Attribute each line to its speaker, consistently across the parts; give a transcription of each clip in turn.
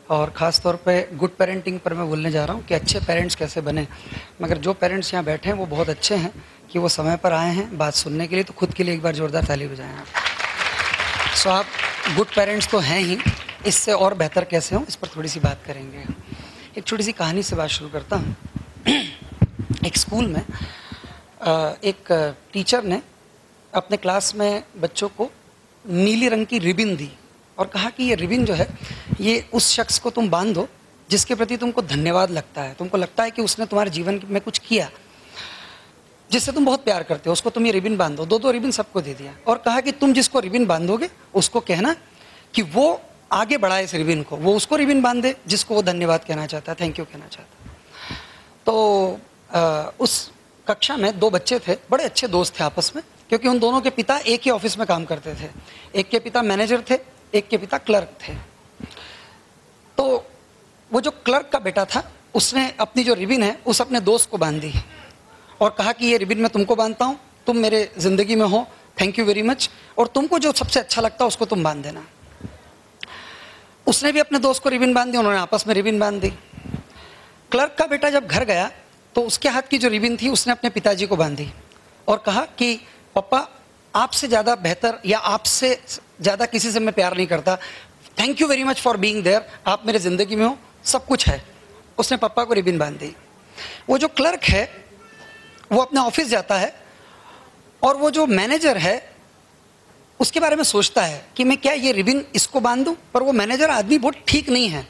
Speaker 1: और ख़ास तौर पे गुड पेरेंटिंग पर मैं बोलने जा रहा हूँ कि अच्छे पेरेंट्स कैसे बने। मगर जो पेरेंट्स यहाँ बैठे हैं वो बहुत अच्छे हैं कि वो समय पर आए हैं बात सुनने के लिए, तो खुद के लिए एक बार ज़ोरदार ताली बजाएं आप। सो आप गुड पेरेंट्स तो हैं ही, इससे और बेहतर कैसे हों इस पर थोड़ी सी बात करेंगे। एक छोटी सी कहानी से बात शुरू करता हूँ। एक स्कूल में एक टीचर ने अपने क्लास में बच्चों को नीली रंग की रिबन दी और कहा कि ये रिबन जो है ये उस शख्स को तुम बांध दो जिसके प्रति तुमको धन्यवाद लगता है, तुमको लगता है कि उसने तुम्हारे जीवन में कुछ किया, जिससे तुम बहुत प्यार करते हो, उसको तुम ये रिबन बांध दो। दो रिबन सबको दे दिया और कहा कि तुम जिसको रिबन बांधोगे उसको कहना कि वो आगे बढ़ाए इस रिबन को, वो उसको रिबन बांध दे जिसको वो धन्यवाद कहना चाहता है, थैंक यू कहना चाहता है। तो उस कक्षा में दो बच्चे थे, बड़े अच्छे दोस्त थे आपस में, क्योंकि उन दोनों के पिता एक ही ऑफिस में काम करते थे। एक के पिता मैनेजर थे, एक के पिता क्लर्क थे। तो वो जो क्लर्क का बेटा था उसने अपनी जो रिबन है उस अपने दोस्त को बांध दी और कहा कि ये रिबन मैं तुमको बांधता हूँ, तुम मेरे ज़िंदगी में हो, थैंक यू वेरी मच, और तुमको जो सबसे अच्छा लगता है उसको तुम बांध देना। उसने भी अपने दोस्त को रिबन बांध दी, उन्होंने आपस में रिबन बांध दी। क्लर्क का बेटा जब घर गया तो उसके हाथ की जो रिबन थी उसने अपने पिताजी को बांधी और कहा कि पापा आपसे ज़्यादा बेहतर या आपसे ज़्यादा किसी से मैं प्यार नहीं करता, thank you very much for being there, आप मेरे ज़िंदगी में हो, सब कुछ है। उसने पापा को रिबन बांध दी। वो जो क्लर्क है वो अपने ऑफिस जाता है और वो जो मैनेजर है उसके बारे में सोचता है कि मैं क्या ये रिबन इसको बांध दूं, पर वो मैनेजर आदमी बहुत ठीक नहीं है,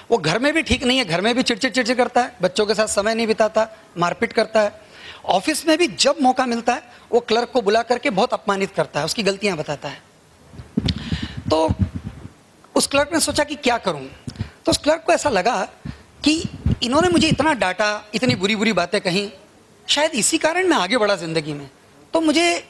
Speaker 1: वो घर में भी ठीक नहीं है, घर में भी चिड़चिड़ करता है, बच्चों के साथ समय नहीं बिताता, मारपीट करता है। ऑफिस में भी जब मौका मिलता है वो क्लर्क को बुला करके बहुत अपमानित करता है, उसकी गलतियां बताता है। तो उस क्लर्क ने सोचा कि क्या करूं, तो उस क्लर्क को ऐसा लगा कि इन्होंने मुझे इतना डांटा, इतनी बुरी बुरी बातें कही, शायद इसी कारण मैं आगे बढ़ा जिंदगी में, तो मुझे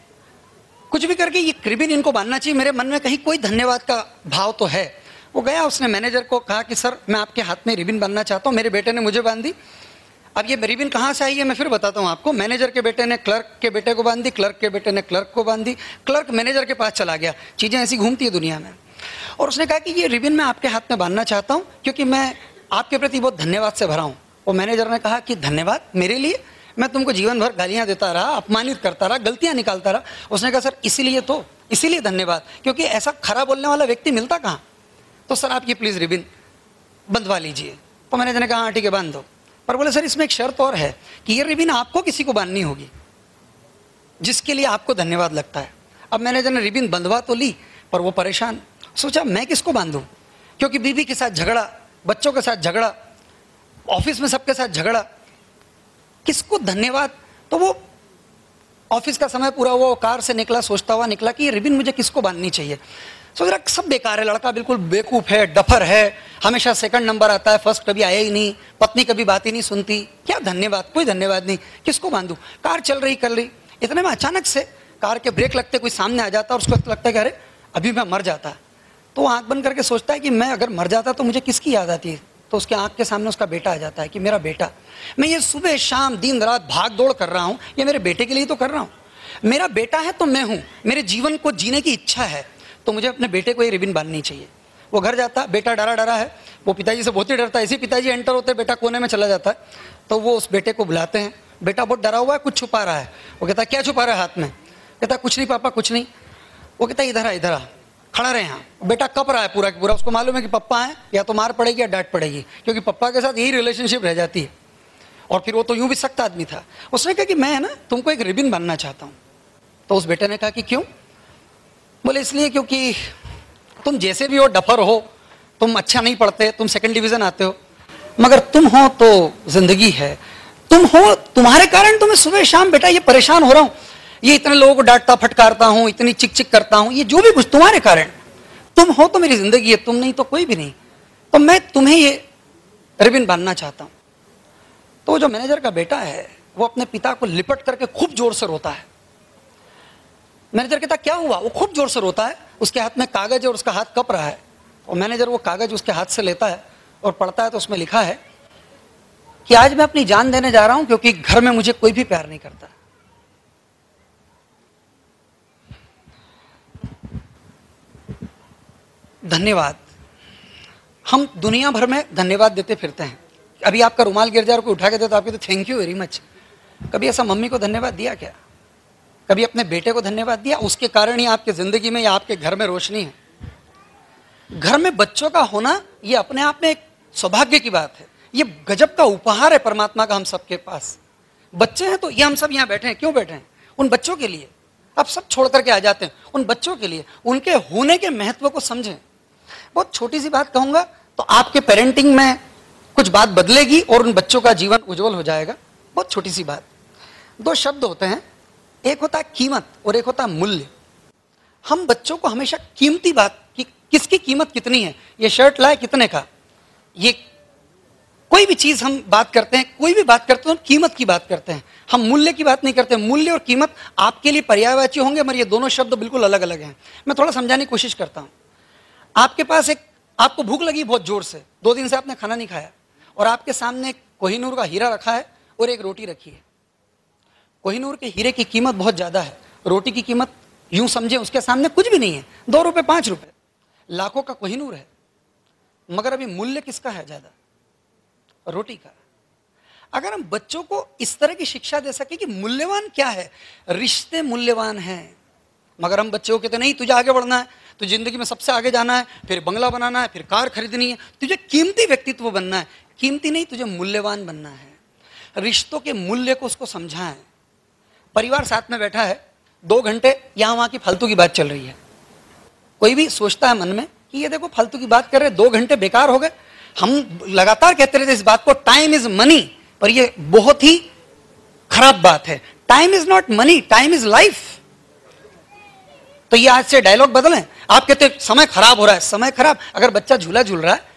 Speaker 1: कुछ भी करके ये रिबन इनको बांधना चाहिए, मेरे मन में कहीं कोई धन्यवाद का भाव तो है। वो गया, उसने मैनेजर को कहा कि सर मैं आपके हाथ में रिबन बांधना चाहता हूँ, मेरे बेटे ने मुझे बांध दी। अब ये रिबन कहाँ से आई है मैं फिर बताता हूँ आपको। मैनेजर के बेटे ने क्लर्क के बेटे को बांध दी, क्लर्क के बेटे ने क्लर्क को बांध दी, क्लर्क मैनेजर के पास चला गया। चीज़ें ऐसी घूमती है दुनिया में। और उसने कहा कि ये रिबन मैं आपके हाथ में बांधना चाहता हूँ क्योंकि मैं आपके प्रति बहुत धन्यवाद से भरा हूँ। और मैनेजर ने कहा कि धन्यवाद मेरे लिए, मैं तुमको जीवन भर गालियाँ देता रहा, अपमानित करता रहा, गलतियाँ निकालता रहा। उसने कहा सर इसीलिए धन्यवाद, क्योंकि ऐसा खरा बोलने वाला व्यक्ति मिलता कहाँ, तो सर आप ये प्लीज़ रिबन बंधवा लीजिए। तो मैनेजर ने कहा हाँ ठीक है बांध दो, पर बोले सर इसमें एक शर्त और है कि ये रिबन आपको किसी को बांधनी होगी जिसके लिए आपको धन्यवाद लगता है। अब मैनेजर ने रिबन बंधवा तो ली, पर वो परेशान, सोचा मैं किसको बांधूं, क्योंकि बीवी के साथ झगड़ा, बच्चों के साथ झगड़ा, ऑफिस में सबके साथ झगड़ा, किसको धन्यवाद। तो वो ऑफिस का समय पूरा वो कार से निकला, सोचता हुआ निकला कि ये रिबन मुझे किसको बांधनी चाहिए। सोच रहा सब बेकार है, लड़का बिल्कुल बेवकूफ़ है, डफर है, हमेशा सेकंड नंबर आता है, फर्स्ट कभी आया ही नहीं, पत्नी कभी बात ही नहीं सुनती, क्या धन्यवाद, कोई धन्यवाद नहीं, किसको बांधूं। कार चल रही कर रही, इतने में अचानक से कार के ब्रेक लगते कोई सामने आ जाता और उसको लगता है कि अरे अभी मैं मर जाता। तो वो आँख बंद करके सोचता है कि मैं अगर मर जाता तो मुझे किसकी याद आती है। तो उसके आँख के सामने उसका बेटा आ जाता है कि मेरा बेटा, मैं ये सुबह शाम दिन रात भाग दौड़ कर रहा हूँ, ये मेरे बेटे के लिए तो कर रहा हूँ, मेरा बेटा है तो मैं हूँ, मेरे जीवन को जीने की इच्छा है, तो मुझे अपने बेटे को ये रिबन बांधनी चाहिए। वो घर जाता, बेटा डरा है, वो पिताजी से बहुत ही डरता है, इसी पिताजी एंटर होते बेटा कोने में चला जाता है। तो वो उस बेटे को बुलाते हैं, बेटा बहुत डरा हुआ है, कुछ छुपा रहा है। वो कहता है क्या छुपा रहा है हाथ में, कहता कुछ नहीं पापा कुछ नहीं। वो कहता है इधर आ खड़ा रहे यहाँ। बेटा कप रहा है पूरा की पूरा, उसको मालूम है कि पप्पा हैं, या तो मार पड़ेगी या डांट पड़ेगी, क्योंकि पप्पा के साथ यही रिलेशनशिप रह जाती है। और फिर वो तो यूं भी सख्त आदमी था। उसने कहा कि मैं है ना तुमको एक रिबन बांधना चाहता हूँ। तो उस बेटे ने कहा कि क्यों। बोले इसलिए क्योंकि तुम जैसे भी हो, डफर हो, तुम अच्छा नहीं पढ़ते, तुम सेकंड डिवीजन आते हो, मगर तुम हो तो जिंदगी है, तुम हो, तुम्हारे कारण तो मैं सुबह शाम बेटा ये परेशान हो रहा हूँ, ये इतने लोगों को डांटता फटकारता हूँ, इतनी चिक चिक करता हूँ, ये जो भी कुछ तुम्हारे कारण, तुम हो तो मेरी जिंदगी है, तुम नहीं तो कोई भी नहीं, तो मैं तुम्हें ये रिबन बांधना चाहता हूँ। तो जो मैनेजर का बेटा है वो अपने पिता को लिपट करके खूब जोर से रोता है। मैनेजर कहता क्या हुआ, वो खूब जोर से रोता है, उसके हाथ में कागज है और उसका हाथ कप रहा है। और मैनेजर वो कागज उसके हाथ से लेता है और पढ़ता है, तो उसमें लिखा है कि आज मैं अपनी जान देने जा रहा हूं क्योंकि घर में मुझे कोई भी प्यार नहीं करता। धन्यवाद। हम दुनिया भर में धन्यवाद देते फिरते हैं। अभी आपका रुमाल गिर जाए और कोई उठा के दे तो आप कहते थैंक यू वेरी मच। कभी ऐसा मम्मी को धन्यवाद दिया क्या? कभी अपने बेटे को धन्यवाद दिया? उसके कारण ही आपकी जिंदगी में या आपके घर में रोशनी है। घर में बच्चों का होना ये अपने आप में एक सौभाग्य की बात है। ये गजब का उपहार है परमात्मा का हम सबके पास। बच्चे हैं तो ये हम सब यहाँ बैठे हैं, क्यों बैठे हैं? उन बच्चों के लिए। आप सब छोड़ करके आ जाते हैं उन बच्चों के लिए, उनके होने के महत्व को समझें। बहुत छोटी सी बात कहूंगा तो आपके पेरेंटिंग में कुछ बात बदलेगी और उन बच्चों का जीवन उज्जवल हो जाएगा। बहुत छोटी सी बात। दो शब्द होते हैं, एक होता है कीमत और एक होता है मूल्य। हम बच्चों को हमेशा कीमती बात कि किसकी कीमत कितनी है, ये शर्ट लाए कितने का, ये कोई भी चीज हम बात करते हैं, कोई भी बात करते हैं तो कीमत की बात करते हैं, हम मूल्य की बात नहीं करते। मूल्य और कीमत आपके लिए पर्यायवाची होंगे मगर ये दोनों शब्द बिल्कुल अलग अलग हैं। मैं थोड़ा समझाने की कोशिश करता हूं। आपके पास आपको भूख लगी बहुत जोर से, 2 दिन से आपने खाना नहीं खाया और आपके सामने एक कोहिनूर का हीरा रखा है और एक रोटी रखी है। कोहिनूर के हीरे की कीमत बहुत ज्यादा है, रोटी की कीमत यूं समझे उसके सामने कुछ भी नहीं है, 2 रुपए 5 रुपए। लाखों का कोहिनूर है मगर अभी मूल्य किसका है ज्यादा? रोटी का। अगर हम बच्चों को इस तरह की शिक्षा दे सके कि मूल्यवान क्या है, रिश्ते मूल्यवान हैं, मगर हम बच्चों को कहते नहीं तुझे आगे बढ़ना है, तुझे जिंदगी में सबसे आगे जाना है, फिर बंगला बनाना है, फिर कार खरीदनी है, तुझे कीमती व्यक्तित्व बनना है। कीमती नहीं, तुझे मूल्यवान बनना है। रिश्तों के मूल्य को उसको समझाएं। परिवार साथ में बैठा है, 2 घंटे यहां वहां की फालतू की बात चल रही है। कोई भी सोचता है मन में कि ये देखो फालतू की बात कर रहे, 2 घंटे बेकार हो गए। हम लगातार कहते रहते इस बात को, टाइम इज मनी, पर ये बहुत ही खराब बात है। Time is not money, time is life. तो ये आज से डायलॉग बदलें। आप कहते समय खराब हो रहा है, समय खराब। अगर बच्चा झूला झूल रहा है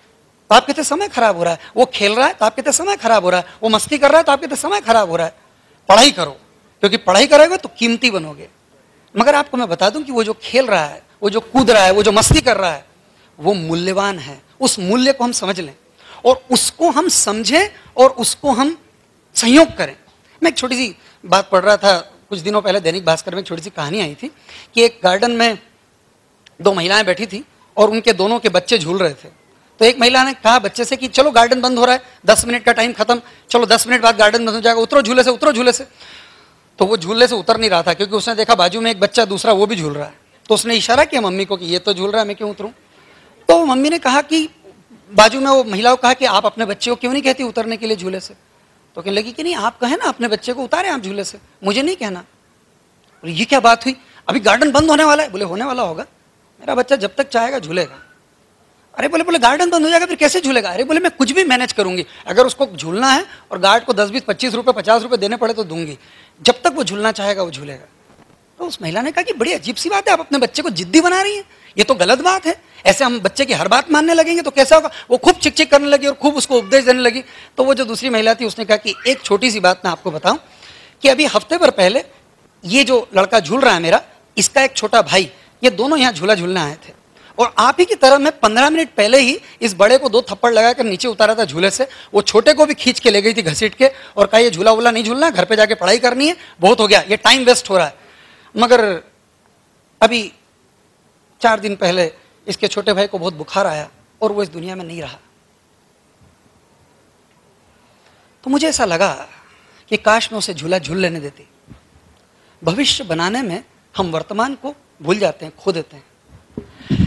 Speaker 1: तो आप कहते समय खराब हो रहा है, वो खेल रहा है तो आप कहते समय खराब हो रहा है, वो मस्ती कर रहा है तो आप कहते समय खराब हो रहा है। पढ़ाई करो, क्योंकि पढ़ाई करोगे तो कीमती बनोगे। मगर आपको मैं बता दूं कि वो जो खेल रहा है, वो जो कूद रहा है, वो जो मस्ती कर रहा है, वो मूल्यवान है। उस मूल्य को हम समझ लें और उसको हम समझें और उसको हम संयोग करें। मैं एक छोटी सी बात पढ़ रहा था कुछ दिनों पहले, दैनिक भास्कर में एक छोटी सी कहानी आई थी कि एक गार्डन में 2 महिलाएं बैठी थी और उनके दोनों के बच्चे झूल रहे थे। तो एक महिला ने कहा बच्चे से कि चलो गार्डन बंद हो रहा है, 10 मिनट का टाइम खत्म, चलो 10 मिनट बाद गार्डन बंद हो जाएगा, उतरो झूले से, उतरो झूले से। तो वो झूले से उतर नहीं रहा था क्योंकि उसने देखा बाजू में एक बच्चा दूसरा वो भी झूल रहा है। तो उसने इशारा किया मम्मी को कि ये तो झूल रहा है, मैं क्यों उतरूं? तो मम्मी ने कहा कि बाजू में वो महिला को कहा कि आप अपने बच्चे को क्यों नहीं कहती उतरने के लिए झूले से? तो कहने लगी कि नहीं, आप कहें ना अपने बच्चे को उतारे आप झूले से, मुझे नहीं कहना। और ये क्या बात हुई? अभी गार्डन बंद होने वाला है। बोले होने वाला होगा, मेरा बच्चा जब तक चाहेगा झूलेगा। अरे बोले गार्डन बंद हो जाएगा फिर कैसे झूलेगा? अरे बोले मैं कुछ भी मैनेज करूंगी, अगर उसको झूलना है और गार्ड को 10, 20, 25 रुपए 50 रुपए देने पड़े तो दूंगी, जब तक वो झूलना चाहेगा वो झूलेगा। तो उस महिला ने कहा कि बड़ी अजीब सी बात है, आप अपने बच्चे को जिद्दी बना रही हैं, ये तो गलत बात है। ऐसे हम बच्चे की हर बात मानने लगेंगे तो कैसा होगा? वो खूब चिक चिक करने लगी और खूब उसको उपदेश देने लगी। तो वो जो दूसरी महिला थी उसने कहा कि एक छोटी सी बात मैं आपको बताऊं कि अभी हफ्ते भर पहले ये जो लड़का झूल रहा है मेरा, इसका एक छोटा भाई, ये दोनों यहाँ झूला झूलने आए थे और आप ही की तरह मैं 15 मिनट पहले ही इस बड़े को 2 थप्पड़ लगाकर नीचे उतारा था झूले से। वो छोटे को भी खींच के ले गई थी घसीट के और कहा ये झूला वूला नहीं झूलना, घर पे जाके पढ़ाई करनी है, बहुत हो गया, ये टाइम वेस्ट हो रहा है। मगर अभी 4 दिन पहले इसके छोटे भाई को बहुत बुखार आया और वो इस दुनिया में नहीं रहा। तो मुझे ऐसा लगा कि काश मैं उसे झूला झूल लेने देती। भविष्य बनाने में हम वर्तमान को भूल जाते हैं, खो देते हैं।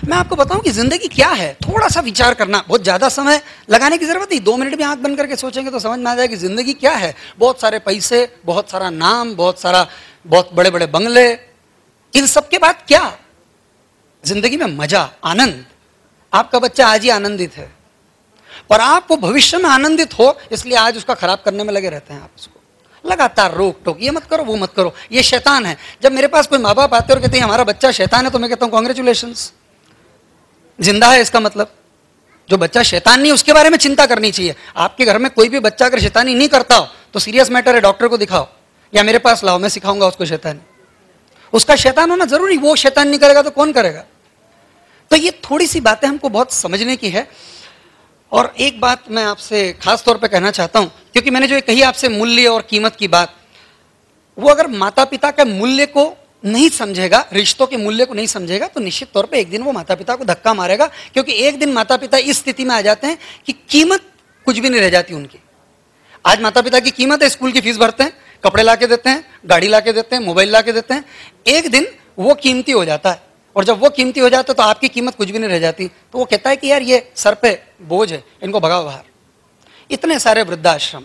Speaker 1: मैं आपको बताऊं कि जिंदगी क्या है, थोड़ा सा विचार करना, बहुत ज्यादा समय लगाने की जरूरत नहीं। 2 मिनट में आंख बंद करके सोचेंगे तो समझ में आ जाएगी जिंदगी क्या है। बहुत सारे पैसे, बहुत सारा नाम, बहुत बड़े बड़े बंगले, इन सब के बाद क्या? जिंदगी में मजा, आनंद। आपका बच्चा आज ही आनंदित है पर आप वो भविष्य में आनंदित हो इसलिए आज उसका खराब करने में लगे रहते हैं। आप उसको लगातार रोक टोक, ये मत करो वो मत करो, ये शैतान है। जब मेरे पास कोई माँ बाप आते और कहते हैं हमारा बच्चा शैतान है तो मैं कहता हूं कॉन्ग्रेचुलेशंस, जिंदा है इसका मतलब। जो बच्चा शैतान नहीं उसके बारे में चिंता करनी चाहिए। आपके घर में कोई भी बच्चा अगर शैतानी नहीं करता हो तो सीरियस मैटर है, डॉक्टर को दिखाओ या मेरे पास लाओ, मैं सिखाऊंगा उसको शैतानी। उसका शैतान होना जरूरी, वो शैतान नहीं करेगा तो कौन करेगा? तो ये थोड़ी सी बातें हमको बहुत समझने की है। और एक बात मैं आपसे खास तौर पे कहना चाहता हूं, क्योंकि मैंने जो कही आपसे मूल्य और कीमत की बात, वो अगर माता पिता के मूल्य को नहीं समझेगा, रिश्तों के मूल्य को नहीं समझेगा, तो निश्चित तौर पे एक दिन वो माता पिता को धक्का मारेगा, क्योंकि एक दिन माता पिता इस स्थिति में आ जाते हैं कि कीमत कुछ भी नहीं रह जाती उनकी। आज माता पिता की कीमत है, स्कूल की फीस भरते हैं, कपड़े ला के देते हैं, गाड़ी ला के देते हैं, मोबाइल ला के देते हैं। एक दिन वो कीमती हो जाता है, और जब वो कीमती हो जाता है तो आपकी कीमत कुछ भी नहीं रह जाती। तो वो कहता है कि यार ये सर पे बोझ है, इनको भगाओ बाहर। इतने सारे वृद्धाश्रम,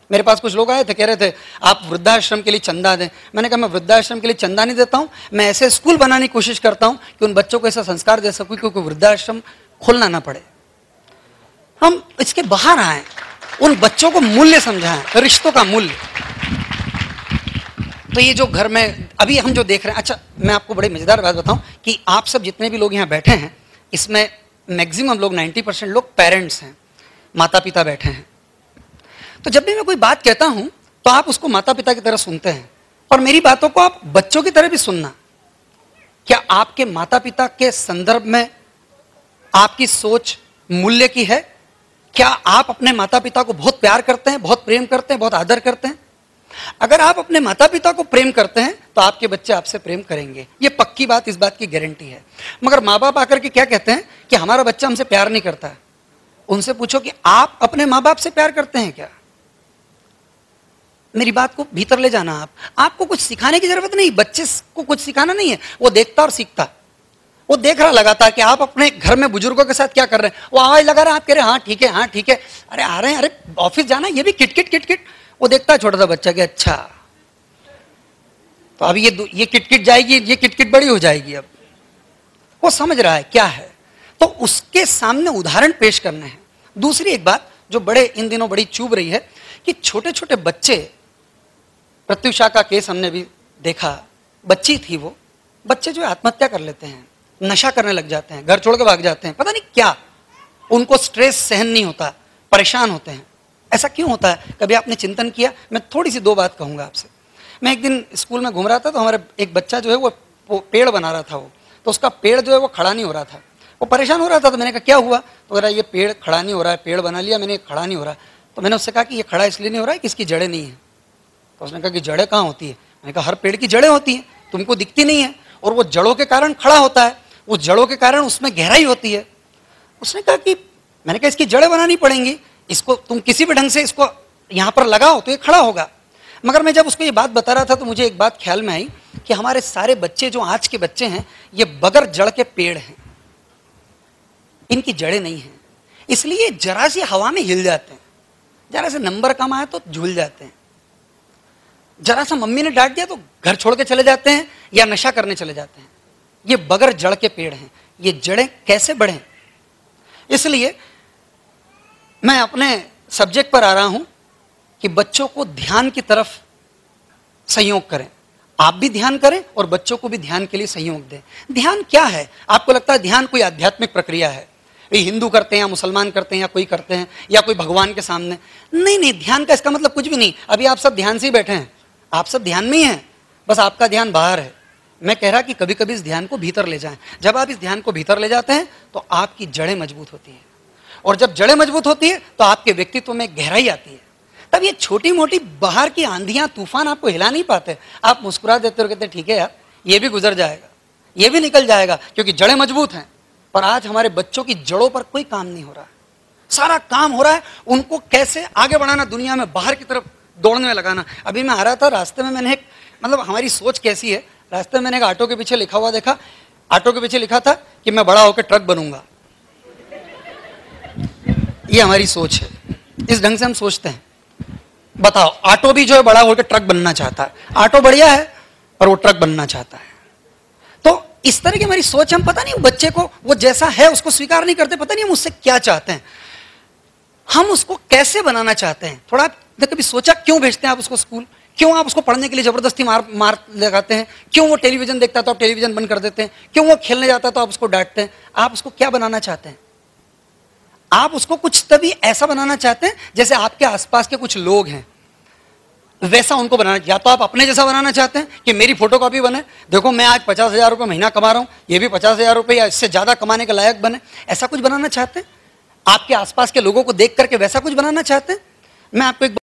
Speaker 1: मेरे पास कुछ लोग आए थे, कह रहे थे आप वृद्धाश्रम के लिए चंदा दें। मैंने कहा मैं वृद्धाश्रम के लिए चंदा नहीं देता हूं, मैं ऐसे स्कूल बनाने की कोशिश करता हूं कि उन बच्चों को ऐसा संस्कार दे सकूं क्योंकि वृद्धाश्रम खोलना ना पड़े। हम इसके बाहर आए, उन बच्चों को मूल्य समझाएं, रिश्तों का मूल्य। तो ये जो घर में अभी हम जो देख रहे हैं, अच्छा मैं आपको बड़ी मजेदार बात बताऊं कि आप सब जितने भी लोग यहाँ बैठे हैं, इसमें मैक्सिमम लोग 90% लोग पेरेंट्स हैं, माता पिता बैठे हैं। तो जब भी मैं कोई बात कहता हूं तो आप उसको माता पिता की तरह सुनते हैं, और मेरी बातों को आप बच्चों की तरह भी सुनना। क्या आपके माता पिता के संदर्भ में आपकी सोच मूल्य की है? क्या आप अपने माता पिता को बहुत प्यार करते हैं, बहुत प्रेम करते हैं, बहुत आदर करते हैं? अगर आप अपने माता पिता को प्रेम करते हैं तो आपके बच्चे आपसे प्रेम करेंगे, ये पक्की बात, इस बात की गारंटी है। मगर माँ बाप आकर के क्या कहते हैं कि हमारा बच्चा हमसे प्यार नहीं करता है। उनसे पूछो कि आप अपने माँ बाप से प्यार करते हैं क्या? मेरी बात को भीतर ले जाना। आपको कुछ सिखाने की जरूरत नहीं, बच्चे को कुछ सिखाना नहीं है, वो देखता और सीखता। वो देख रहा लगातार कि आप अपने घर में बुजुर्गों के साथ क्या कर रहे हैं। वो आवाज लगा रहा है, आप कह रहे हैं हाँ ठीक है, हाँ ठीक है, अरे आ रहे हैं, अरे ऑफिस जाना है, ये भी किटकिट किटकिट। वो देखता है छोटा सा बच्चा कि अच्छा तो अब ये किटकिट जाएगी, ये किटकिट बड़ी हो जाएगी। अब वो समझ रहा है क्या है, तो उसके सामने उदाहरण पेश करने हैं। दूसरी एक बात जो बड़े इन दिनों बड़ी चुभ रही है कि छोटे छोटे बच्चे, प्रत्युषा का केस हमने भी देखा, बच्ची थी वो, बच्चे जो आत्महत्या कर लेते हैं, नशा करने लग जाते हैं, घर छोड़ के भाग जाते हैं, पता नहीं क्या, उनको स्ट्रेस सहन नहीं होता, परेशान होते हैं। ऐसा क्यों होता है? कभी आपने चिंतन किया? मैं थोड़ी सी 2 बात कहूंगा आपसे। मैं एक दिन स्कूल में घूम रहा था, तो हमारे एक बच्चा जो है वो पेड़ बना रहा था, वो तो उसका पेड़ जो है वो खड़ा नहीं हो रहा था, वो परेशान हो रहा था। तो मैंने कहा क्या हुआ? तो कह ये पेड़ खड़ा नहीं हो रहा है, पेड़ बना लिया मैंने, खड़ा नहीं हो रहा। तो मैंने उससे कहा कि ये खड़ा इसलिए नहीं हो रहा है कि इसकी जड़ें नहीं है। तो उसने कहा कि जड़ें कहाँ होती है? मैंने कहा हर पेड़ की जड़ें होती हैं, तुमको दिखती नहीं है, और वो जड़ों के कारण खड़ा होता है, वो जड़ों के कारण उसमें गहराई होती है। उसने कहा कि, मैंने कहा इसकी जड़ें बनानी पड़ेंगी, इसको तुम किसी भी ढंग से इसको यहाँ पर लगाओ तो ये खड़ा होगा। मगर मैं जब उसको ये बात बता रहा था तो मुझे एक बात ख्याल में आई कि हमारे सारे बच्चे जो आज के बच्चे हैं, ये बगैर जड़ के पेड़ हैं, इनकी जड़ें नहीं हैं, इसलिए जरा सी हवा में हिल जाते हैं, जरा से नंबर कम आए तो झूल जाते हैं, जरा सा मम्मी ने डांट दिया तो घर छोड़ के चले जाते हैं या नशा करने चले जाते हैं। ये बगैर जड़ के पेड़ हैं, ये जड़ें कैसे बढ़ें? इसलिए मैं अपने सब्जेक्ट पर आ रहा हूं कि बच्चों को ध्यान की तरफ संयोग करें, आप भी ध्यान करें और बच्चों को भी ध्यान के लिए संयोग दें। ध्यान क्या है? आपको लगता है ध्यान कोई आध्यात्मिक प्रक्रिया है, ये हिंदू करते हैं या मुसलमान करते हैं या कोई करते हैं या कोई भगवान के सामने? नहीं नहीं, ध्यान का इसका मतलब कुछ भी नहीं। अभी आप सब ध्यान से ही बैठे हैं, आप सब ध्यान में ही हैं, बस आपका ध्यान बाहर है। मैं कह रहा कि कभी कभी इस ध्यान को भीतर ले जाएं। जब आप इस ध्यान को भीतर ले जाते हैं तो आपकी जड़ें मजबूत होती हैं, और जब जड़ें मजबूत होती है तो आपके व्यक्तित्व में गहराई आती है। तब ये छोटी मोटी बाहर की आंधियां तूफान आपको हिला नहीं पाते। आप मुस्कुरा देते हो, कहते ठीक है यार, ये भी गुजर जाएगा, ये भी निकल जाएगा, क्योंकि जड़ें मजबूत हैं। पर आज हमारे बच्चों की जड़ों पर कोई काम नहीं हो रहा है, सारा काम हो रहा है उनको कैसे आगे बढ़ाना, दुनिया में बाहर की तरफ दौड़ने में लगाना। अभी मैं आ रहा था, रास्ते में मैंने एक, मतलब हमारी सोच कैसी है, रास्ते में मैंने एक ऑटो के पीछे लिखा हुआ देखा, ऑटो के पीछे लिखा था कि मैं बड़ा होकर ट्रक बनूंगा। ये हमारी सोच है, इस ढंग से हम सोचते हैं। बताओ, ऑटो भी जो है बड़ा होकर ट्रक बनना चाहता है, ऑटो बढ़िया है पर वो ट्रक बनना चाहता है। तो इस तरह की हमारी सोच, हम पता नहीं बच्चे को वो जैसा है उसको स्वीकार नहीं करते, पता नहीं हम उससे क्या चाहते हैं, हम उसको कैसे बनाना चाहते हैं। थोड़ा कभी सोचा क्यों भेजते हैं आप उसको स्कूल? क्यों आप उसको पढ़ने के लिए जबरदस्ती मार लगाते हैं? क्यों वो टेलीविजन देखता है तो आप टेलीविजन बंद कर देते हैं? क्यों वो खेलने जाता है तो आप उसको डांटते हैं? आप उसको क्या बनाना चाहते हैं? आप उसको कुछ तभी ऐसा बनाना चाहते हैं जैसे आपके आसपास के कुछ लोग हैं, वैसा उनको बनाना। या तो आप अपने जैसा बनाना चाहते हैं कि मेरी फोटोकॉपी बने, देखो मैं आज 50,000 रुपये महीना कमा रहा हूं, ये भी 50,000 रुपये या इससे ज्यादा कमाने के लायक बने, ऐसा कुछ बनाना चाहते हैं? आपके आसपास के लोगों को देख करके वैसा कुछ बनाना चाहते हैं? मैं आपको एक